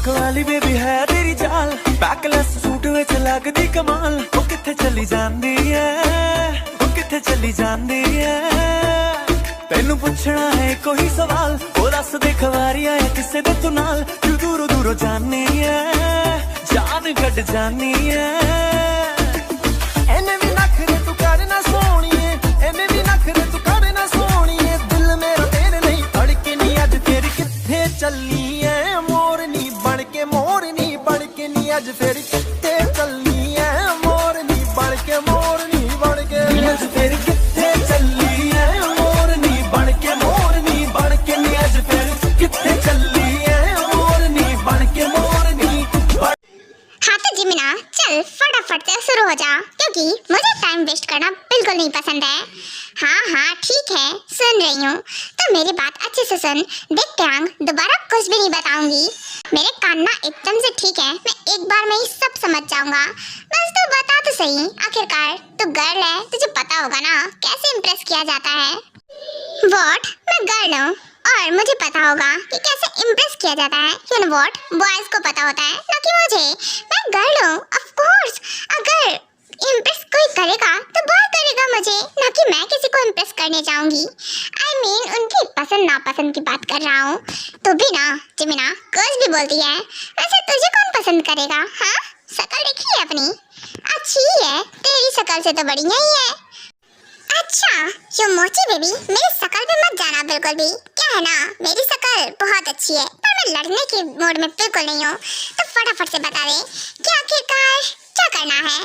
Look वाली baby है तेरी चाल, बैकलेस सूट विच लगदी कमाल। ओ किथे चली जांदी है, ओ किथे चली जांदी है। तेनू पुछना है कोई सवाल, ओ दस दे खवारी आया किसे दे तू नाल। तू दूरों दूरों जानी है, जान कट जानी है। एने भी नखरे तू करना सोहणीए, एने भी नखरे तू करना सोहणीए। दिल मेरा तेरे नहीं धड़के नी अज फिर किथे चली है। मोरनी बनके नी अज फिर किथे चलनी है। मोरनी बनके अज फिर किथे चली है। मोरनी बनके नी अज फिर किथे चली है। मोरनी बनके हाँ तो जिमिना चल फटाफट से शुरू हो जा, क्योंकि मुझे टाइम वेस्ट करना बिल्कुल नहीं पसंद है। हाँ ठीक है, सुन रही हूँ, तो मेरी बात अच्छे से सुन। देख ट्यांग, दोबारा कुछ भी नहीं बताऊंगी। मेरे कान ना एकदम से ठीक है, मैं एक बार में ही सब समझ जाऊंगा। बस तू बता तो सही, आखिरकार तू गर्ल है, तुझे पता होगा ना कैसे इम्प्रेस किया जाता है। व्हाट, मैं गर्ल हूँ और मुझे पता होगा कि कैसे इम्प्रेस किया जाता है। यू नो व्हाट, बॉयज को पता होता है ना कि मुझे। मैं गर्ल हूँ, ऑफ कोर्स। अगर इम्प्रेस कोई करेगा तो बॉय करेगा मुझे, ना कि मैं किसी को इम्प्रेस करने जाऊंगी। I mean, उनकी पसंद नापसंद की बात कर रहा हूँ। तो भी ना जिमिना कुछ भी बोलती है। वैसे तुझे कौन पसंद करेगा? हाँ, शक्ल देखी है अपनी, अच्छी ही है, तेरी शक्ल से तो बढ़िया ही है। अच्छा यो मोची बेबी, मेरी शक्ल पे मत जाना बिल्कुल भी। क्या है ना, मेरी शक्ल बहुत अच्छी है, पर मैं लड़ने की मूड में बिल्कुल नहीं हूँ। तो फटाफट से बता दे कि आखिरकार क्या करना है।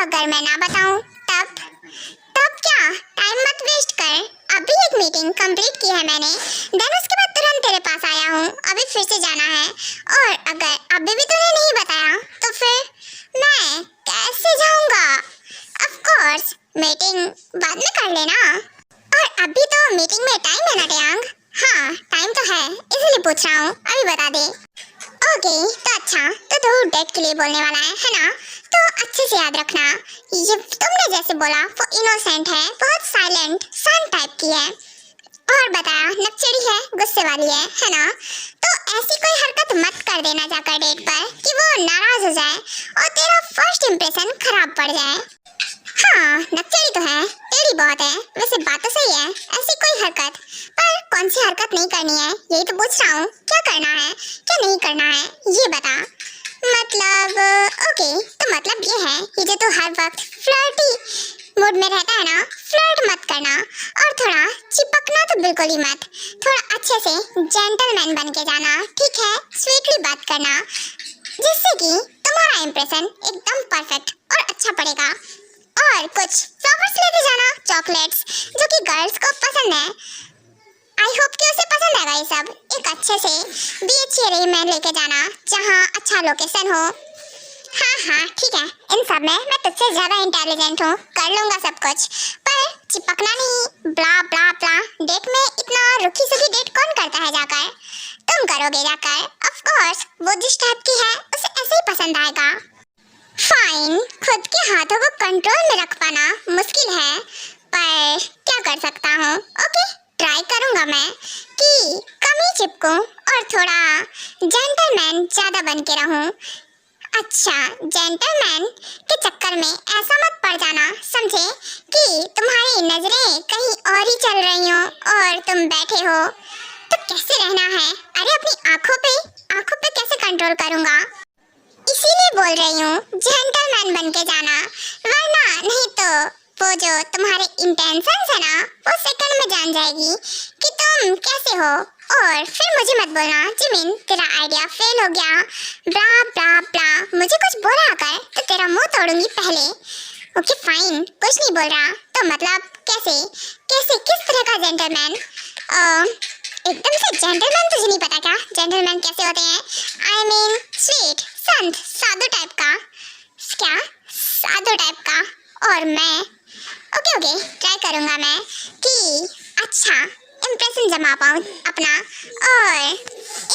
अगर मैं ना बताऊं तब क्या? टाइम मत वेस्ट कर, अभी एक मीटिंग कंप्लीट की है मैंने, देन उसके बाद तुरंत तेरे पास आया हूँ। अभी फिर से जाना है, और अगर अभी भी तूने नहीं बताया तो फिर मैं कैसे जाऊँगा? ऑफ कोर्स मीटिंग बाद में कर लेना, और अभी तो मीटिंग में टाइम है ना ट्यांग? हाँ टाइम तो है, इसीलिए पूछ रहा हूँ, अभी बता दे। ओके तो अच्छा, तो तू डेट के लिए बोलने वाला है ना? तो अच्छे से याद रखना, ये तुमने जैसे बोला वो इनोसेंट है, बहुत साइलेंट शांत टाइप की है, और बताया नकचड़ी है, गुस्से वाली है ना? तो ऐसी कोई हरकत मत कर देना जाकर डेट पर कि वो नाराज हो जाए और तेरा फर्स्ट इंप्रेशन खराब पड़ जाए। हाँ नकचड़ी तो है, टेढ़ी बहुत है, वैसे बात तो सही है, ऐसी कोई हरकत, पर कौन सी हरकत नहीं करनी है यही तो पूछ रहा हूँ। क्या करना है क्या नहीं करना है ये बता। मतलब ओके, तो मतलब ये है कि जो तू हर वक्त फ्लर्टी मूड में रहता है ना, फ्लर्ट मत करना, और थोड़ा चिपकना तो बिल्कुल ही मत। थोड़ा अच्छे से जेंटलमैन बन के जाना, ठीक है? स्वीटली बात करना, जिससे कि तुम्हारा इंप्रेशन एकदम परफेक्ट और अच्छा पड़ेगा। और कुछ फ्लावर्स लेते जाना, चॉकलेट्स, जो कि गर्ल्स को पसंद है। आई होप कि उसे पसंद आएगा ये सब। एक अच्छे से बीच एरिया में लेके जाना, जहाँ अच्छा लोकेशन हो। हाँ ठीक है, इन सब में मैं तुझसे ज्यादा इंटेलिजेंट हूँ, कर लूँगा सब कुछ, पर चिपकना नहीं, ब्ला ब्ला ब्ला। डेट में इतना रुखी सुखी डेट कौन करता है जाकर? तुम करोगे जाकर, ऑफ कोर्स। वो जिस टाइप की है उसे ऐसे ही पसंद आएगा। फाइन, खुद के हाथों को कंट्रोल में रख पाना मुश्किल है, पर क्या कर सकता हूँ। ओके, ट्राई करूँगा मैं कि कम ही चिपकूँ और थोड़ा जेंटलमैन ज़्यादा बन के रहूँ। अच्छा, जेंटलमैन के चक्कर में ऐसा मत पड़ जाना, समझे, कि तुम्हारी नजरें कहीं और ही चल रही हो और तुम बैठे हो। तो कैसे रहना है? अरे अपनी आंखों पे कैसे कंट्रोल करूँगा? इसीलिए बोल रही हूँ जेंटलमैन बन के जाना, वरना नहीं तो वो जो तुम्हारे इंटेंशंस है ना, वो सेकंड में जान जाएगी कि तुम कैसे हो। और फिर मुझे मत बोलना जिमिन तेरा आइडिया फेल हो गया, ब्ला ब्ला ब्ला। मुझे कुछ बोला कर तो तेरा मुंह तोड़ूंगी पहले। ओके फाइन, कुछ नहीं बोल रहा तो मतलब कैसे किस तरह का जेंटलमैन? एकदम से जेंटलमैन तुझे नहीं पता क्या जेंटलमैन कैसे होते हैं? I mean sweet, Sant, Sadhu type का। क्या साधु टाइप का? और मैं ओके ट्राई करूँगा मैं कि अच्छा इम्प्रेशन जमा पाऊँ अपना, और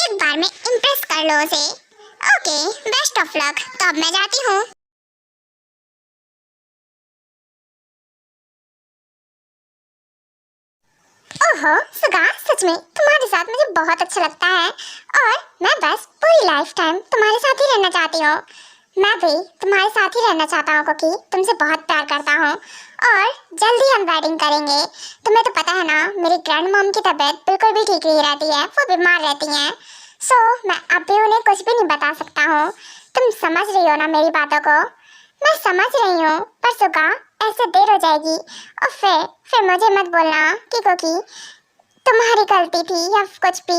एक बार में इम्प्रेस कर लो उसे। Okay, best of luck. तो अब मैं जाती हूँ। ओहो सुगा, सच में तुम्हारे साथ मुझे बहुत अच्छा लगता है और मैं बस पूरी लाइफ टाइम तुम्हारे साथ ही रहना चाहती हूँ। मैं भी तुम्हारे साथ ही रहना चाहता हूँ क्योंकि तुमसे बहुत प्यार करता हूँ और जल्दी हम वेडिंग करेंगे। तुम्हें तो पता है ना, मेरी ग्रैंड मॉम की तबीयत बिल्कुल भी ठीक नहीं रहती है, वो बीमार रहती हैं। सो मैं अभी उन्हें कुछ भी नहीं बता सकता हूँ। तुम समझ रही हो ना मेरी बातों को? मैं समझ रही हूँ, पर सुगा ऐसे देर हो जाएगी और फिर मुझे मत बोलना कि क्योंकि तुम्हारी गलती थी या कुछ भी।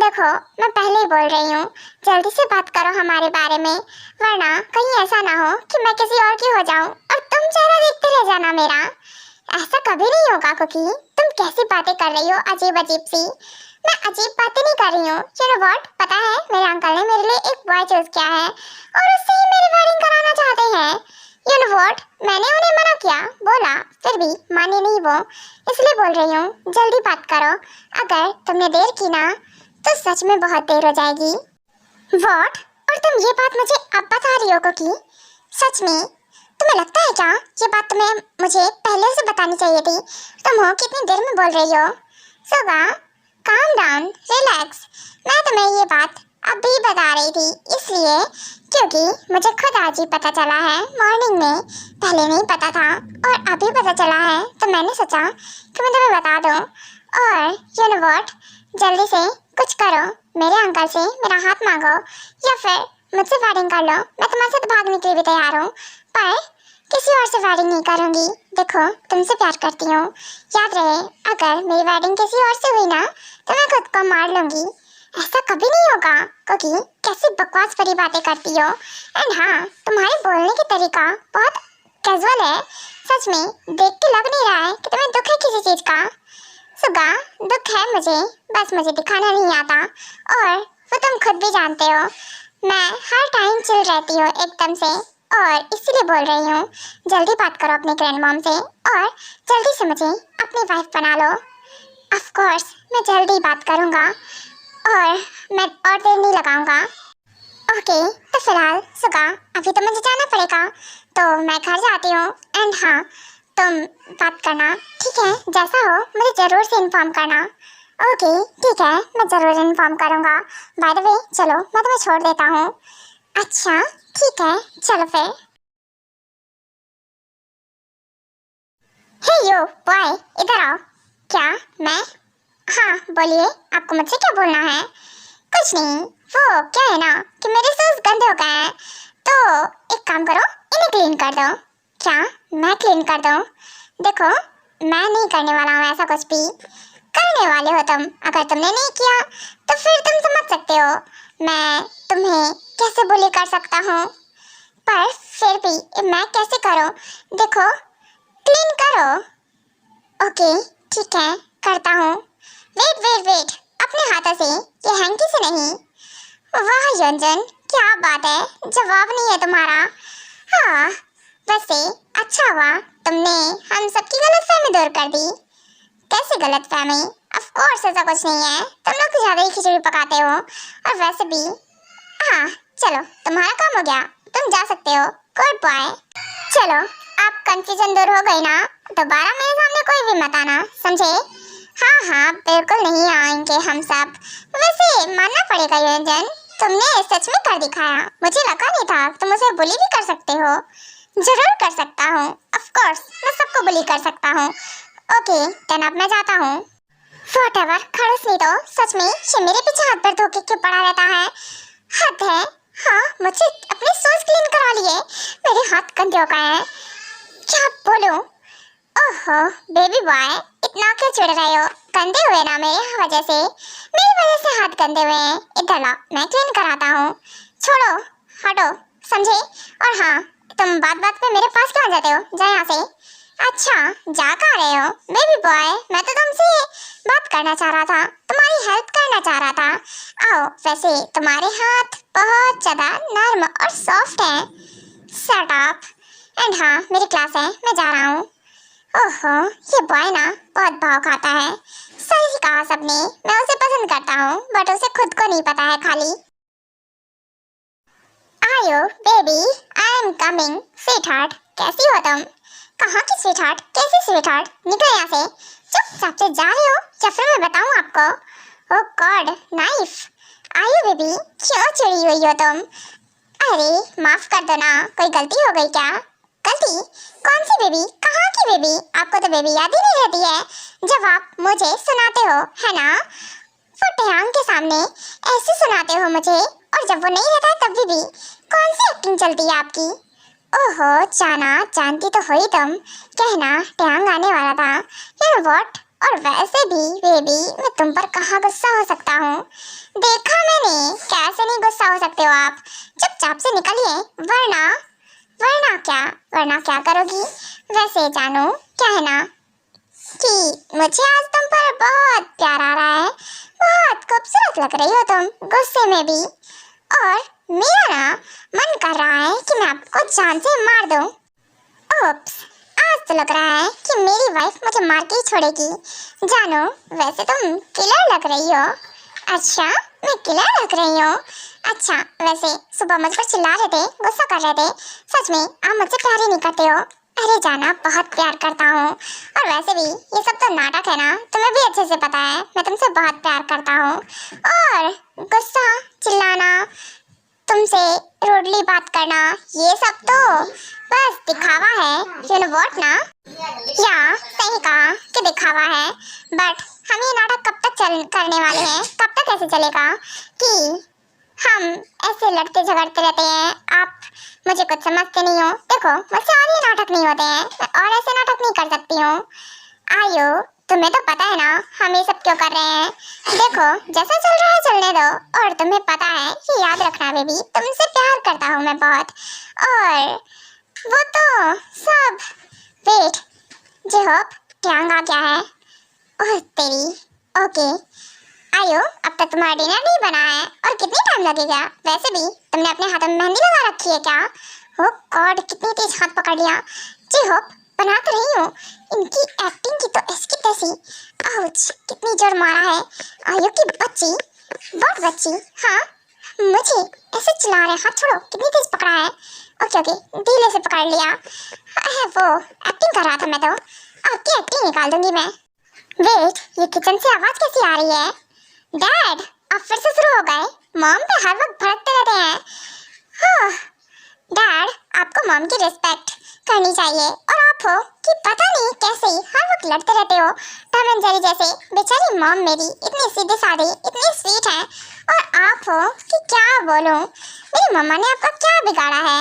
देखो मैं पहले ही बोल रही हूँ, जल्दी से बात करो हमारे बारे में, वरना कहीं ऐसा ना हो कि मैं किसी और की हो जाऊँ और तुम चेहरा देखते रह जाना मेरा। ऐसा कभी नहीं होगा क्योंकि तुम कैसी बातें कर रही हो, अजीब अजीब सी। मैं अजीब बातें नहीं कर रही हूँ। यू नो व्हाट, पता है मेरे अंकल ने मेरे लिए एक बॉय चूज किया है और उससे ही मेरी वेडिंग कराना चाहते हैं। यू नो व्हाट, मैंने उन्हें मना किया, बोला, फिर भी माने नहीं वो। इसलिए बोल रही हूँ जल्दी बात करो। अगर तुमने देर की ना तो सच में बहुत देर हो जाएगी। व्हाट, और तुम ये बात मुझे अब बता रही हो क्योंकि सच में तुम्हें लगता है क्या ये बात तुम्हें मुझे पहले से बतानी चाहिए थी? तुम हो कितनी देर में बोल रही हो? सुगा काम डाउन, रिलैक्स। मैं तुम्हें ये बात अभी बता रही थी इसलिए क्योंकि मुझे खुद आज ही पता चला है मॉर्निंग में, पहले नहीं पता था और अभी पता चला है तो मैंने सोचा कि मैं तुम्हें बता दूं। और यू नो व्हाट, जल्दी से कुछ करो, मेरे अंकल से मेरा हाथ मांगो या फिर मुझसे वेडिंग कर लो। मैं तुम्हारे साथ भागने के लिए भी तैयार हूँ, पर किसी और से वेडिंग नहीं करूँगी। देखो तुमसे प्यार करती हूँ, याद रहे अगर मेरी वेडिंग किसी और से हुई ना तो मैं खुद को मार लूँगी। ऐसा कभी नहीं होगा क्योंकि कैसी बकवास भरी बातें करती हो। एंड हाँ, तुम्हारे बोलने का तरीका बहुत कैजुअल है। सच में देख के लग नहीं रहा है कि तुम्हें दुख है किसी चीज़ का। सुगा दुख है मुझे, बस मुझे दिखाना नहीं आता और वो तुम खुद भी जानते हो। मैं हर टाइम चिल रहती हूँ एकदम से और इसीलिए बोल रही हूँ जल्दी बात करो अपने ग्रैंड मॉम से और जल्दी से मुझे अपनी वाइफ बना लो। ऑफ कोर्स मैं जल्दी बात करूँगा और मैं और देर नहीं लगाऊंगा। ओके, तो फिलहाल सुगा अभी तो मुझे जाना पड़ेगा तो मैं घर जाती हूँ। एंड हाँ, तुम बात करना, ठीक है? जैसा हो मुझे ज़रूर से इन्फॉर्म करना। ओके ठीक है, मैं ज़रूर इन्फॉर्म करूँगा। बाय द वे चलो मैं तुम्हें छोड़ देता हूँ। अच्छा ठीक है, चलो फिर। हे यू बॉय, इधर आओ। क्या? मैं? हाँ बोलिए, आपको मुझसे क्या बोलना है? कुछ नहीं, वो क्या है ना कि मेरे शूज गंदे हो गए हैं तो एक काम करो, इन्हें क्लीन कर दो। क्या मैं क्लीन कर दूँ? देखो मैं नहीं करने वाला हूँ ऐसा कुछ भी। करने वाले हो तुम, अगर तुमने नहीं किया तो फिर तुम समझ सकते हो मैं तुम्हें कैसे बुली कर सकता हूँ। पर फिर भी मैं कैसे करूँ? देखो क्लीन करो। ओके ठीक है, करता हूँ। वेट, अपने हाथों से, ये हैंकी से नहीं। वाह योंजन, क्या बात है, जवाब नहीं है तुम्हारा। हाँ वैसे अच्छा हुआ तुमने हम सबकी गलतफहमी दूर कर दी। कैसे गलतफहमी? ऑफ कोर्स ऐसा कुछ नहीं है, तुम लोग तो ज़्यादा ही खिचड़ी पकाते हो। और वैसे भी हाँ चलो तुम्हारा काम हो गया, तुम जा सकते हो। Good boy. चलो आप कंफ्यूजन दूर हो गई ना, दोबारा मेरे सामने कोई भी मत आना, समझे? हाँ बिल्कुल नहीं आएंगे हम सब। वैसे मानना पड़ेगा योंजन, तुमने सच में कर दिखाया। मुझे लगा नहीं था तुम उसे बुली भी कर सकते हो। जरूर कर सकता हूँ, ऑफ कोर्स मैं सबको बुली कर सकता हूँ। ओके देन अब मैं जाता हूँ। व्हाटएवर, खड़ूस नहीं तो सच में ये मेरे पीछे हाथ पर धोके क्यों पड़ा रहता है? हद है। हाँ मुझे अपने शूज क्लीन करा लिए, मेरे हाथ गंदे हो गए हैं। क्या बोलूं? ओहो बेबी बॉय, इतना क्यों चिढ़ रहे हो? गंदे हुए ना मेरी वजह से हाथ गंदे हुए हैं। इधर लाओ मैं क्लीन कराता हूँ। छोड़ो, हटो, समझे? और हाँ तुम बात पे मेरे पास क्यों आ जाते हो? जा यहाँ से। अच्छा जा कहाँ रहे हो? बेबी बॉय मैं तो तुमसे बात करना चाह रहा था, तुम्हारी हेल्प करना चाह रहा था। आओ, वैसे तुम्हारे हाथ बहुत ज़्यादा नर्म और सॉफ्ट हैं। Shut up. एंड हाँ मेरी क्लास है, मैं जा रहा हूँ। ओहो ये बॉय ना बहुत भाव खाता है। सही कहा सबने, मैं उसे पसंद करता हूँ बट उसे खुद को नहीं पता है खाली। आयो baby, I am coming. Sweetheart कैसी हो तुम? कहाँ की स्वीटहार्ट? कैसी स्वीटहार्ट? निकलो यहाँ से। चुपचाप से जा रहे हो या फिर मैं बताऊँ आपको? ओह गॉड, नाइफ। आयु बेबी, क्यों चिड़ी हुई हो तुम? अरे माफ कर दो ना, कोई गलती हो गई क्या? गलती? कौन सी बेबी? कहाँ की बेबी? आपको तो बेबी याद ही नहीं रहती है जब आप मुझे सुनाते हो, है ना? फुटेहांग के सामने ऐसे सुनाते हो मुझे, और जब वो नहीं रहता तब भी कौन सी एक्टिंग चलती है आपकी? ओहो जाना, जानती तो हो ही तुम, कहना टैंग आने वाला था। यार व्हाट? और वैसे भी बेबी, मैं तुम पर कहाँ गुस्सा हो सकता हूँ? देखा मैंने, कैसे नहीं गुस्सा हो सकते हो आप? चुपचाप से निकलिए, वरना क्या करोगी? वैसे जानू, कहना कि मुझे आज तुम पर बहुत प्यार आ रहा है, बहुत खूबसूरत लग रही हो तुम, गुस्से में भी। और मेरा ना मन कर रहा है कि मैं आपको जान से मार दूं। ओप्स, आज तो लग रहा है कि मेरी वाइफ मुझे मार के ही छोड़ेगी। जानो, वैसे तुम किलर लग रही हो। अच्छा, मैं किलर लग रही हूँ? अच्छा, वैसे सुबह मुझ पर चिल्ला रहे थे, गुस्सा कर रहे थे, सच में आप मुझसे प्यार ही नहीं करते हो? अरे जाना, बहुत प्यार करता हूँ, और वैसे भी ये सब तो नाटक है ना, तुम्हें भी अच्छे से पता है मैं तुमसे बहुत प्यार करता हूँ। और गुस्सा, चिल्लाना, तुमसे रूडली बात करना, ये सब तो बस दिखावा है, यू नो व्हाट ना? या सही कहा कि दिखावा है, बट हम ये नाटक कब तक करने वाले हैं? कब तक ऐसे चलेगा कि हम ऐसे लड़ते झगड़ते रहते हैं? आप मुझे कुछ समझते नहीं हो। देखो, मुझसे और ये नाटक नहीं होते हैं, मैं और ऐसे नाटक नहीं कर सकती हूँ। आयो, तुम्हें तो पता है ना हम ये सब क्यों कर रहे हैं? देखो, जैसा चल रहा है चलने दो, और तुम्हें पता है कि याद रखना बेबी, तुमसे प्यार करता हूँ मैं बहुत। और वो तो सब, वेट, जे होप टैंग आ गया है। ओह तेरी, ओके। आयो, अब तक तुम्हारा डिनर नहीं बना है, और कितनी टाइम लगेगा? वैसे भी तुमने अपने हाथों में मेहंदी लगा रखी है क्या? ओह गॉड, कितनी तेज हाथ पकड़ लिया। जी होप, बना तो रही हूँ। इनकी एक्टिंग की तो ऐसी की तैसी। आउच, कितनी जोर मारा है। आयो की बच्ची, बहुत बच्ची, हाँ मुझे ऐसे चिल्ला रहे, हाथ छोड़ो, कितनी तेज पकड़ा है। ओके ओके, धीरे से पकड़ लिया है। वो एक्टिंग कर रहा था मैं तो, आपकी एक्टिंग निकाल दूंगी मैं। वेट, ये किचन से आवाज कैसी आ रही है? डैड, आप फिर से शुरू हो गए? मॉम पे हर वक्त भड़कते रहते हैं। हाँ, डैड, आपको मॉम की रिस्पेक्ट करनी चाहिए, और आप हो कि पता नहीं कैसे ही हर वक्त लड़ते रहते हो टॉम एंड जेरी जैसे। बेचारी मॉम मेरी इतनी सीधे साधे, इतनी स्वीट है, और आप हो कि क्या बोलूं, मेरी मम्मा ने आपका क्या बिगाड़ा है?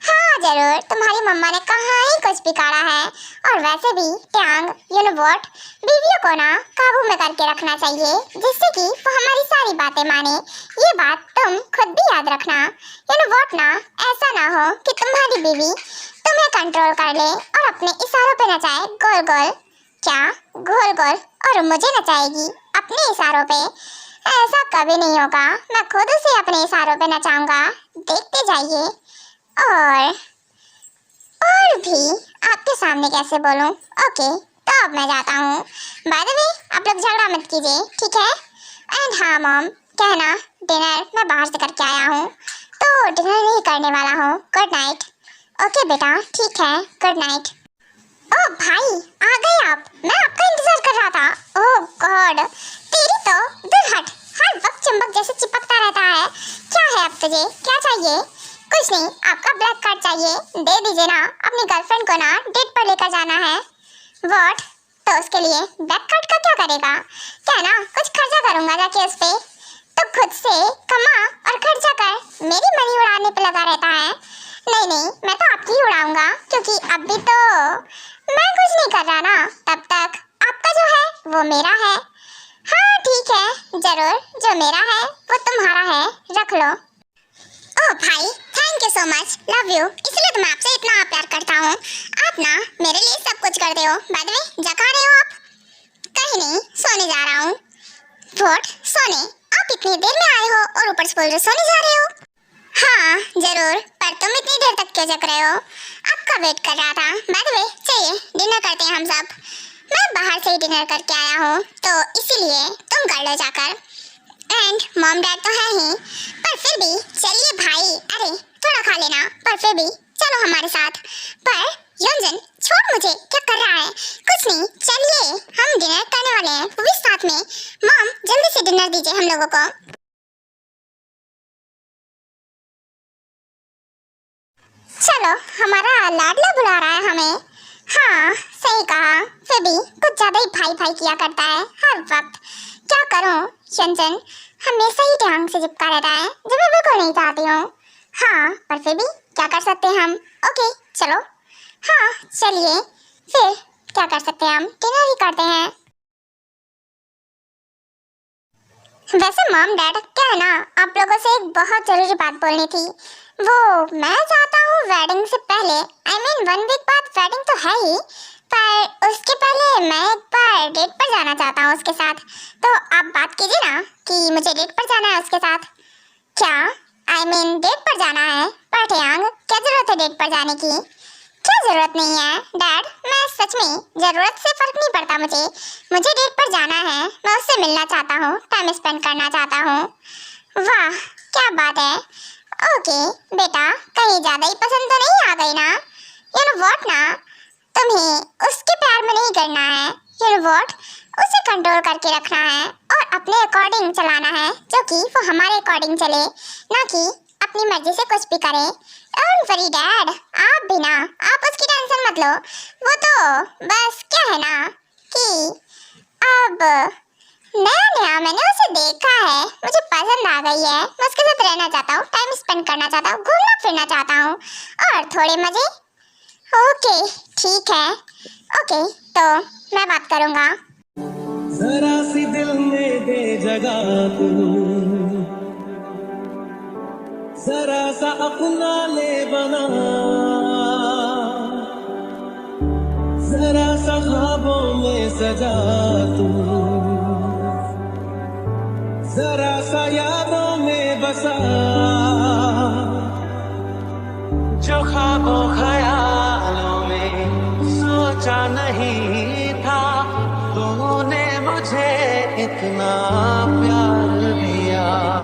हाँ जरूर, तुम्हारी मम्मा ने कहाँ ही कुछ बिगाड़ा है। और वैसे भी टैंग, यू नो व्हाट, बीवियों को ना काबू में करके रखना चाहिए, जिससे कि वो हमारी सारी बातें माने। ये बात तुम खुद भी याद रखना, यू नो व्हाट ना। ऐसा ना हो कि तुम्हारी बीवी तुम्हें कंट्रोल कर ले और अपने इशारों पे नचाए गोल गोल। क्या गोल गोल? और मुझे नचाएगी अपने इशारों पे? ऐसा कभी नहीं होगा, मैं खुद उसे अपने इशारों पे नचाऊंगा, देखते जाइए। और भी आपके सामने कैसे बोलूं? ओके, तो अब मैं जाता हूँ। बाय द वे, आप लोग झगड़ा मत कीजिए, ठीक है? एंड हाँ मॉम, कहना डिनर मैं बाहर से करके आया हूँ, तो डिनर नहीं करने वाला हूँ। Good night. ओके बेटा, ठीक है, गुड नाइट। ओह भाई, आ गए आप, मैं आपका इंतजार कर रहा था। ओह गॉड, तेरी तो दुल्हट हर वक्त चुंबक जैसे चिपकता रहता है। क्या है अब तुझे, क्या चाहिए? कुछ नहीं, आपका ब्लैक कार्ड चाहिए, दे दीजिए ना, अपनी गर्लफ्रेंड को ना डेट पर लेकर जाना है। व्हाट? तो उसके लिए ब्लैक कार्ड का क्या करेगा? क्या ना कुछ खर्चा करूंगा जाके उस पे? तो खुद से कमा और खर्चा कर, मेरी मनी उड़ाने पे लगा रहता है। नहीं नहीं, मैं तो आपकी ही उड़ाऊंगा, क्योंकि अभी तो मैं कुछ नहीं कर रहा ना, तब तक आपका जो है वो मेरा है। हाँ ठीक है, जरूर, जो मेरा है वो तुम्हारा है, रख लो। ओह भाई, thank you so much, love you, इसलिए तो मैं आपसे इतना प्यार करता हूँ। आप ना मेरे लिए सब कुछ करते हो। बाय द वे, जा कहाँ रहे हो आप? कहीं नहीं, सोने जा रहा हूँ। व्हाट, सोने? आप इतनी देर में आए हो और ऊपर से बोल रहे सोने जा रहे हो? हाँ जरूर, पर तुम इतनी देर तक क्यों जग रहे हो? आपका वेट कर रहा था। बाय द वे, चलिए डिनर करते हैं हम सब। मैं बाहर से ही डिनर करके आया हूँ, तो इसीलिए तुम कर लो जाकर। एंड मॉम डैड तो है ही, पर फिर भी चलिए भाई, अरे थोड़ा खा लेना, पर फिर भी चलो हमारे साथ। पर योंजन, छोड़ हम लोगों को। चलो, हमारा लाडला बुला रहा है हमें। हाँ, सही कहा, फिर भी कुछ ज्यादा ही भाई भाई किया करता है हर वक्त। क्या करूं, शंजन हमेशा ही ढंग से चिपका रहता है जो मैं बिल्कुल नहीं चाहती हूँ। हाँ, पर फिर भी क्या कर सकते हैं हम। ओके चलो, हाँ चलिए, फिर क्या कर सकते हैं, हम डिनर ही करते हैं। वैसे मॉम डैड, क्या है ना, आप लोगों से एक बहुत जरूरी बात बोलनी थी। वो मैं चाहता हूँ वेडिंग से पहले, I mean 1 वीक बाद वेडिंग तो है ही, पर उसके पहले मैं एक बार डेट पर जाना चाहता हूँ उसके साथ। तो आप बात कीजिए ना कि मुझे डेट पर जाना है उसके साथ। क्या I mean डेट पर जाना है? पर ठेयांग, क्या जरूरत है डेट पर जाने की? क्या जरूरत नहीं है डैड, मैं सच में जरूरत से फर्क नहीं पड़ता मुझे डेट पर जाना है, मैं उससे मिलना चाहता हूँ, टाइम स्पेंड करना चाहता हूँ। वाह क्या बात है। ओके बेटा, कहीं ज्यादा ही पसंद तो नहीं आ गई ना? यू नो व्हाट ना, तुम्हें उसके प्यार में नहीं करना है, यू नो व्हाट, उसे कंट्रोल करके रखना है और अपने अकॉर्डिंग चलाना है, जो कि वो हमारे अकॉर्डिंग चले, ना कि अपनी मर्जी से कुछ भी करे। डोंट वरी डैड, आप भी ना, आप उसकी टेंशन मत लो। वो तो बस क्या है ना कि अब नया मैंने उसे देखा है, मुझे पसंद आ गई है, मैं उसके साथ रहना चाहता हूँ, टाइम स्पेंड करना चाहता हूँ, घूमना फिरना चाहता हूँ और थोड़े मजे। ओके ठीक है, ओके तो मैं बात करूँगा। जरा सी दिल में दे जगह तू, जरा सा अपना ले बना, जरा सा ख्वाबों में सजा तू, जरा सा यादों में बसा, जो ख्वाबों ख्यालों में सोचा नहीं था, तूने मुझे इतना प्यार दिया।